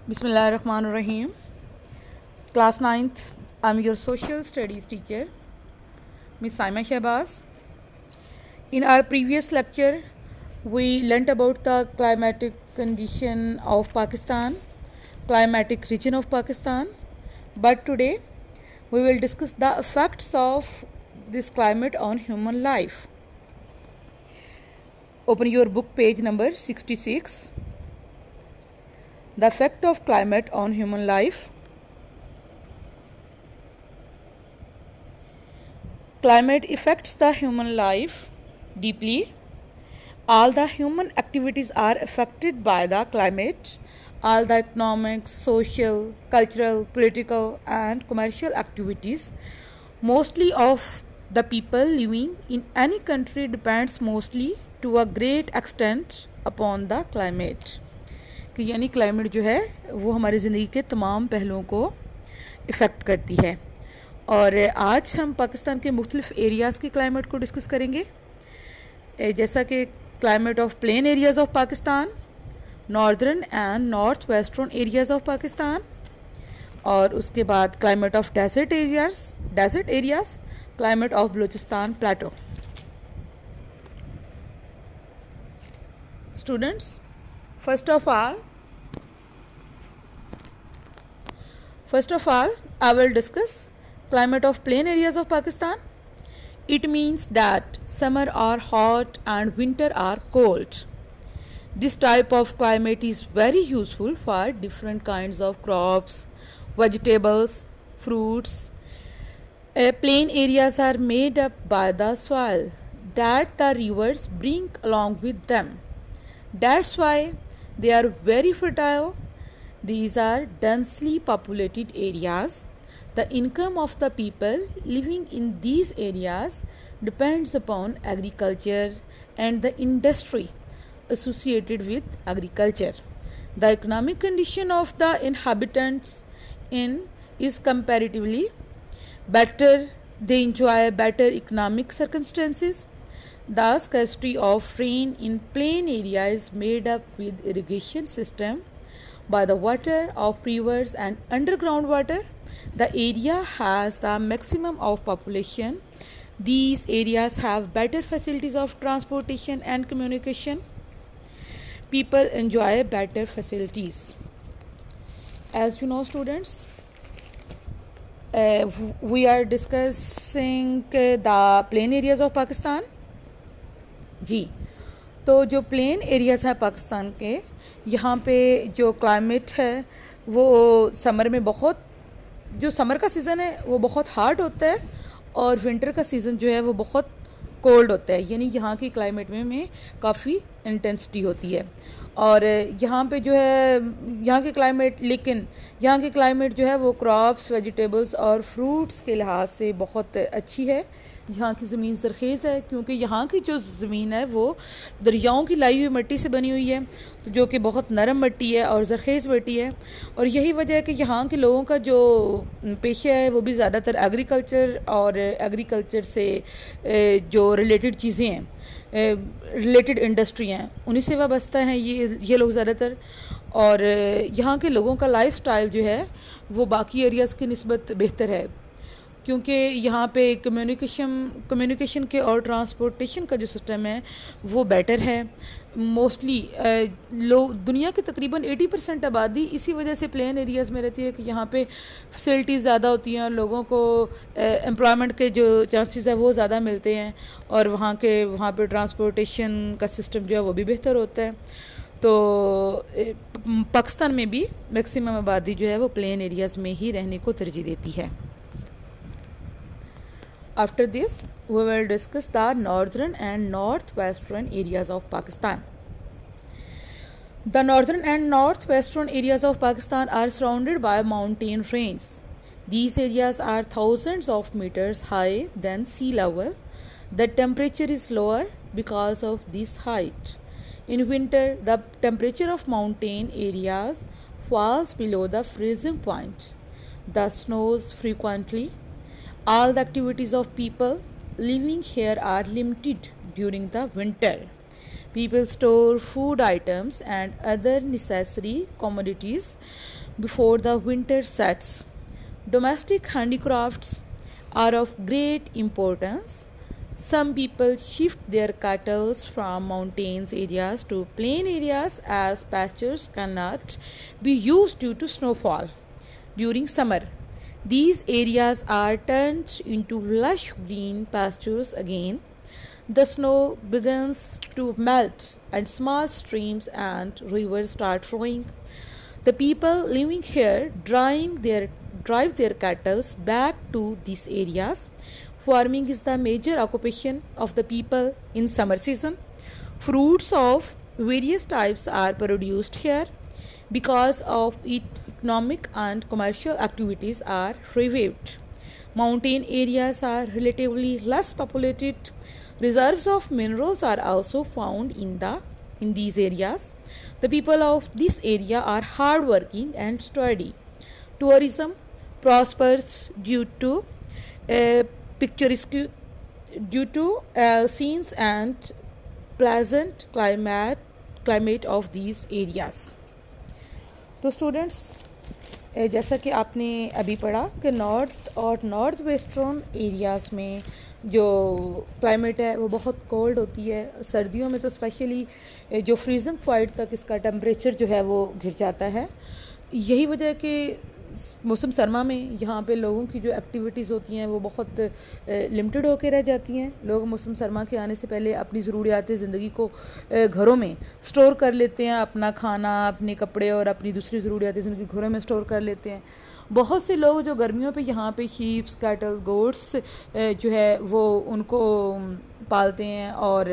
Bismillahirrahmanirrahim. Class 9th, I'm your social studies teacher, Miss Saima Shahbaz. In our previous lecture, we learnt about the climatic condition of Pakistan, climatic region of Pakistan. But today, we will discuss the effects of this climate on human life. Open your book page number 66. The effect of climate on human life. Climate affects the human life deeply. All the human activities are affected by the climate. All the economic, social, cultural, political and commercial activities mostly of the people living in any country depends mostly to a great extent upon the climate. कि यानी climate जो है वो हमारी ज़िंदगी के तमाम पहलुओं को इफ़ेक्ट करती है। और आज हम पाकिस्तान के मुख्तलिफ एरियाज़ के क्लाइमेट को डिस्कस करेंगे, जैसा कि climate of plain areas of Pakistan, northern and north western areas of Pakistan, और उसके बाद climate of desert areas, climate of Balochistan plateau. Students, First of all, I will discuss climate of plain areas of Pakistan. It means that summer are hot and winter are cold. This type of climate is very useful for different kinds of crops, vegetables, fruits. Plain areas are made up by the soil that the rivers bring along with them. That's why they are very fertile. These are densely populated areas. The income of the people living in these areas depends upon agriculture and the industry associated with agriculture. The economic condition of the inhabitants is comparatively better. They enjoy better economic circumstances. The scarcity of rain in plain area is made up with irrigation system by the water of rivers and underground water. The area has the maximum of population. These areas have better facilities of transportation and communication. People enjoy better facilities. As you know, students, we are discussing the plain areas of Pakistan. जी, तो जो plain areas हैं पाकिस्तान के, यहाँ पे जो climate है वो summer में जो समर का सीज़न है वो बहुत हार्ड होता है और विंटर का सीज़न जो है वो बहुत कोल्ड होता है। यानी यहाँ की क्लाइमेट में काफ़ी इंटेंसिटी होती है। और यहाँ पे जो है यहाँ की क्लाइमेट जो है वो क्रॉप्स, वेजिटेबल्स और फ्रूट्स के लिहाज से बहुत अच्छी है। यहाँ की ज़मीन ज़रख़ेज़ है क्योंकि यहाँ की जो ज़मीन है वो दरियाओं की लाई हुई मिट्टी से बनी हुई है, तो जो कि बहुत नरम मिट्टी है और ज़रख़ेज़ मिट्टी है। और यही वजह है कि यहाँ के लोगों का जो पेशा है वो भी ज़्यादातर एग्रीकल्चर और एग्रीकल्चर से जो रिलेटेड चीज़ें हैं, रिलेटेड इंडस्ट्री हैं, उन्हीं से वाबस्ता हैं ये लोग ज़्यादातर। और यहाँ के लोगों का लाइफ स्टाइल जो है वो बाकी एरियाज़ की निस्बत बेहतर है क्योंकि यहाँ पे कम्युनिकेशन के और ट्रांसपोर्टेशन का जो सिस्टम है वो बेटर है। मोस्टली लोग दुनिया की तकरीबन 80% आबादी इसी वजह से प्लेन एरियाज़ में रहती है कि यहाँ पे फैसिलिटीज़ ज़्यादा होती हैं और लोगों को एम्प्लॉयमेंट के जो चांसेस है वो ज़्यादा मिलते हैं और वहाँ पे ट्रांसपोर्टेशन का सिस्टम जो है वो भी बेहतर होता है। तो पाकिस्तान में भी मैक्सिमम आबादी जो है वो प्लेन एरियाज़ में ही रहने को तरजीह देती है। After this, we will discuss the northern and northwestern areas of Pakistan. The northern and northwestern areas of Pakistan are surrounded by mountain ranges. These areas are thousands of meters high than sea level. The temperature is lower because of this height. In winter, the temperature of mountain areas falls below the freezing point. The snows frequently. All the activities of people living here are limited during the winter. People store food items and other necessary commodities before the winter sets. Domestic handicrafts are of great importance. Some people shift their cattle from mountainous areas to plain areas as pastures cannot be used due to snowfall. During summer, these areas are turned into lush green pastures again. The snow begins to melt and small streams and rivers start flowing. The people living here drive their cattle back to these areas. Farming is the major occupation of the people in summer season. Fruits of various types are produced here. Because of it, economic and commercial activities are revived. Mountain areas are relatively less populated. Reserves of minerals are also found in these areas. The people of this area are hardworking and sturdy. Tourism prospers due to scenes and pleasant climate of these areas. तो students, जैसा कि आपने अभी पढ़ा कि north और north western areas में जो क्लाइमेट है वो बहुत कोल्ड होती है. सर्दियों में तो स्पेशली जो फ्रीजिंग पॉइंट तक इसका टेम्परेचर जो है वो गिर जाता है. यही वजह है कि मौसम सरमा में यहाँ पे लोगों की जो एक्टिविटीज़ होती हैं वो बहुत लिमिटेड होकर रह जाती हैं. लोग मौसम सरमा के आने से पहले अपनी ज़रूरियात ज़िंदगी को घरों में स्टोर कर लेते हैं. अपना खाना, अपने कपड़े और अपनी दूसरी ज़रूरियात ज़िंदगी घरों में स्टोर कर लेते हैं. बहुत से लोग जो गर्मियों पे यहाँ पे शीप्स, कैटल, गोट्स जो है वो उनको पालते हैं और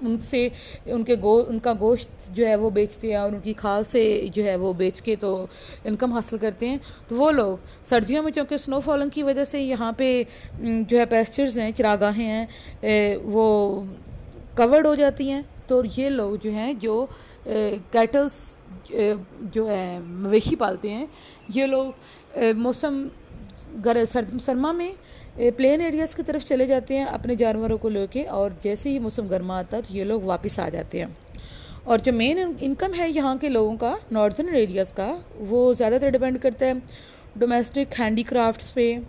उनसे उनका गोश्त जो है वो बेचते हैं और उनकी खाल से जो है वो बेच के तो इनकम हासिल करते हैं. तो वो लोग सर्दियों में चूँकि स्नोफॉलिंग की वजह से यहाँ पे जो है पेस्चर्स हैं, चरागाहें हैं, वो कवर्ड हो जाती हैं. तो ये लोग जो हैं जो कैटल्स जो है मवेशी पालते हैं, ये लोग मौसम सरमा में प्लेन एरियाज़ की तरफ चले जाते हैं अपने जानवरों को लेके, और जैसे ही मौसम गर्मा आता है तो ये लोग वापस आ जाते हैं. और जो मेन इनकम है यहाँ के लोगों का नॉर्दर्न एरियाज़ का, वो ज़्यादातर डिपेंड करता है डोमेस्टिक हैंडीक्राफ्ट्स पे.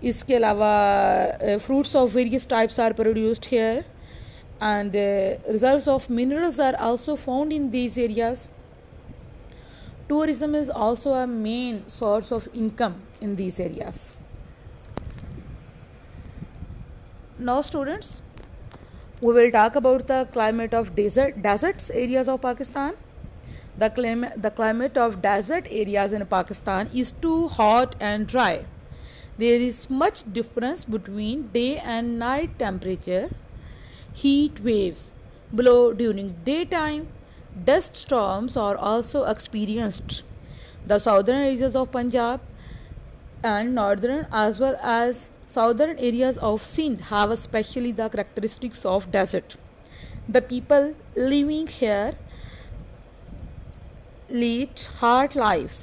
इसके अलावा fruits of various types are produced here and reserves of minerals are also found in these areas. Tourism is also a main source of income in these areas. Now students, we will talk about the climate of deserts areas of Pakistan. The climate of desert areas in Pakistan is too hot and dry. There is much difference between day and night temperature. Heat waves blow during daytime. Dust storms are also experienced. The southern areas of Punjab and northern as well as southern areas of Sindh have especially the characteristics of desert. The people living here lead hard lives.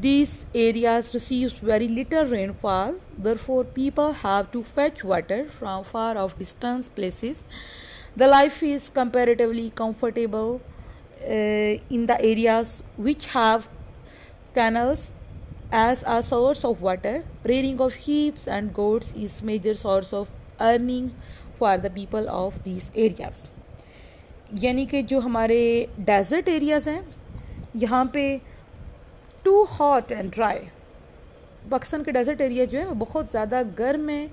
These areas receive very little rainfall. Therefore, people have to fetch water from far off distant places. The life is comparatively comfortable in the areas which have canals as a source of water. Rearing of sheep and goats is major source of earning for the people of these areas. यानी कि जो हमारे desert areas हैं यहाँ पे too hot and dry. Pakistan के desert area जो है वो बहुत ज़्यादा गर्म है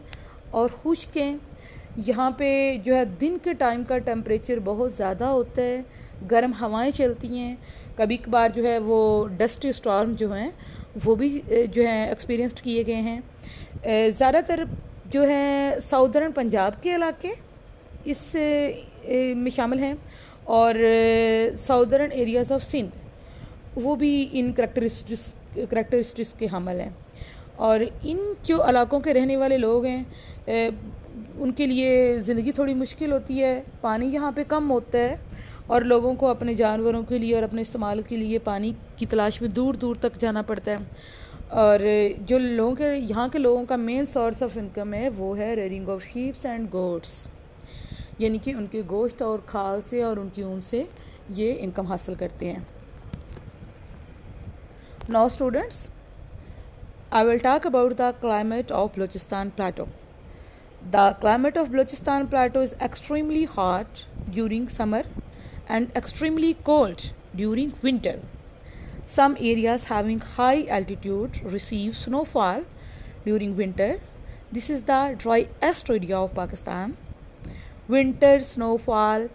और खुश्क हैं. यहाँ पे जो है दिन के टाइम का टेम्परेचर बहुत ज़्यादा होता है, गर्म हवाएं चलती हैं. कभी कभार जो है वो डस्ट स्टॉर्म जो हैं वो भी जो है एक्सपीरियंस्ड किए गए हैं. ज़्यादातर जो है साउदर्न पंजाब के इलाके इस में शामिल हैं और साउदर्न एरियाज़ ऑफ सिंध वो भी इन करैक्टरिस्टिक्स के हामिल हैं. और इन जो इलाकों के रहने वाले लोग हैं उनके लिए ज़िंदगी थोड़ी मुश्किल होती है. पानी यहाँ पे कम होता है और लोगों को अपने जानवरों के लिए और अपने इस्तेमाल के लिए पानी की तलाश में दूर दूर तक जाना पड़ता है. और जो लोगों के यहाँ के लोगों का मेन सोर्स ऑफ इनकम है वो है rearing of sheeps and goats. यानी कि उनके गोश्त और खाल से और उनकी ऊन से ये इनकम हासिल करते हैं। Now students, I will talk about the climate of Balochistan Plateau. The climate of Balochistan Plateau is extremely hot during summer and extremely cold during winter. Some areas having high altitude receive snowfall during winter. This is the driest area of Pakistan. Winter snowfall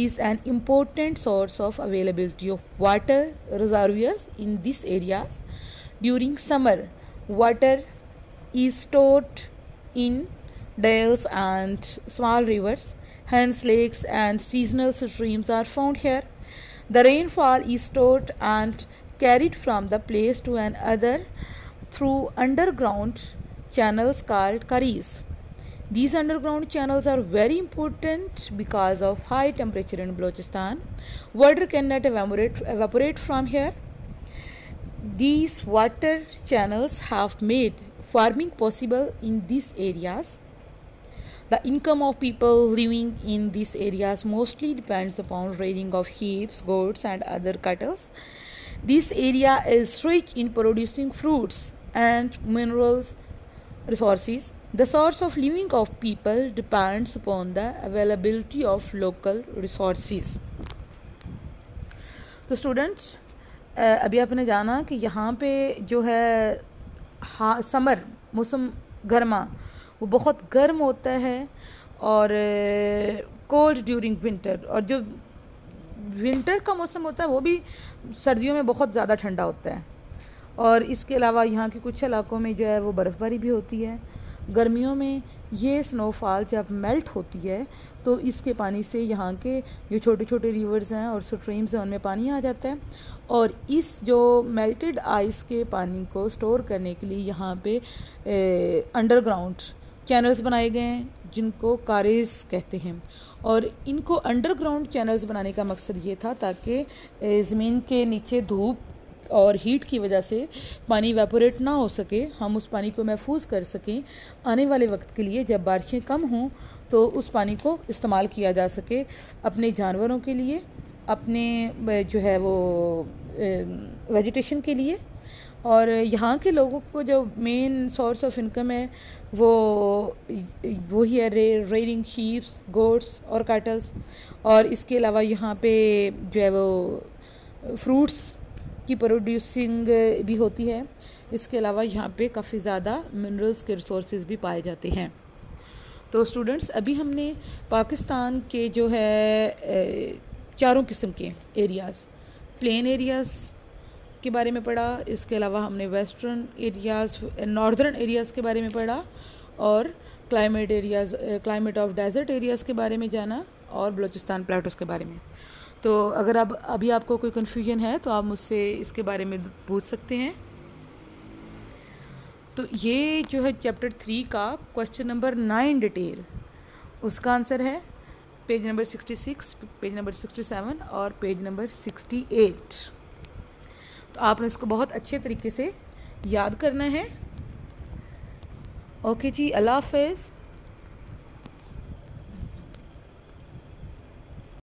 is an important source of availability of water reservoirs in these areas. During summer, water is stored in dales and small rivers, hence lakes and seasonal streams are found here. The rainfall is stored and carried from the place to another through underground channels called karis. These underground channels are very important because of high temperature in Balochistan. Water cannot evaporate from here. These water channels have made farming possible in these areas. The income of people living in these areas mostly depends upon rearing of sheep, goats and other cattle. This area is rich in producing fruits and minerals resources. The source of living of people depends upon the availability of local resources. तो students, अभी आपने जाना कि यहाँ पे जो है summer मौसम गर्मा वो बहुत गर्म होता है और कोल्ड ड्यूरिंग विंटर, और जो विंटर का मौसम होता है वो भी सर्दियों में बहुत ज़्यादा ठंडा होता है। और इसके अलावा यहाँ के कुछ इलाकों में जो है वो बर्फ़बारी भी होती है। गर्मियों में ये स्नोफॉल जब मेल्ट होती है तो इसके पानी से यहाँ के जो छोटे छोटे रिवर्स हैं और स्ट्रीम्स हैं उनमें पानी आ जाता है, और इस जो मेल्टेड आइस के पानी को स्टोर करने के लिए यहाँ पे अंडरग्राउंड चैनल्स बनाए गए हैं जिनको कारेज कहते हैं। और इनको अंडरग्राउंड चैनल्स बनाने का मकसद ये था ताकि ज़मीन के नीचे धूप और हीट की वजह से पानी इवेपोरेट ना हो सके, हम उस पानी को महफूज कर सकें आने वाले वक्त के लिए। जब बारिशें कम हों तो उस पानी को इस्तेमाल किया जा सके अपने जानवरों के लिए, अपने जो है वो वेजिटेशन के लिए। और यहाँ के लोगों को जो मेन सोर्स ऑफ इनकम है वो ही है रेयरिंग शीप्स, गोट्स और कैटल्स। और इसके अलावा यहाँ पे जो है वो फ्रूट्स की प्रोड्यूसिंग भी होती है। इसके अलावा यहाँ पे काफ़ी ज़्यादा मिनरल्स के रिसोर्सेज भी पाए जाते हैं। तो स्टूडेंट्स, अभी हमने पाकिस्तान के जो है चारों किस्म के एरियाज़, प्लेन एरियाज़ के बारे में पढ़ा, इसके अलावा हमने वेस्टर्न एरियाज़, नॉर्दर्न एरियाज़ के बारे में पढ़ा, और क्लाइमेट ऑफ डेजर्ट एरियाज़ के बारे में जाना, और बलूचिस्तान प्लेटोज़ के बारे में। तो अगर अब अभी आपको कोई कन्फ्यूजन है तो आप मुझसे इसके बारे में पूछ सकते हैं। तो ये जो है चैप्टर 3 का क्वेश्चन नंबर 9 डिटेल, उसका आंसर है पेज नंबर 66, पेज नंबर 67 और पेज नंबर 68। तो आपने इसको बहुत अच्छे तरीके से याद करना है। ओके जी, अल्लाह हाफ़िज़।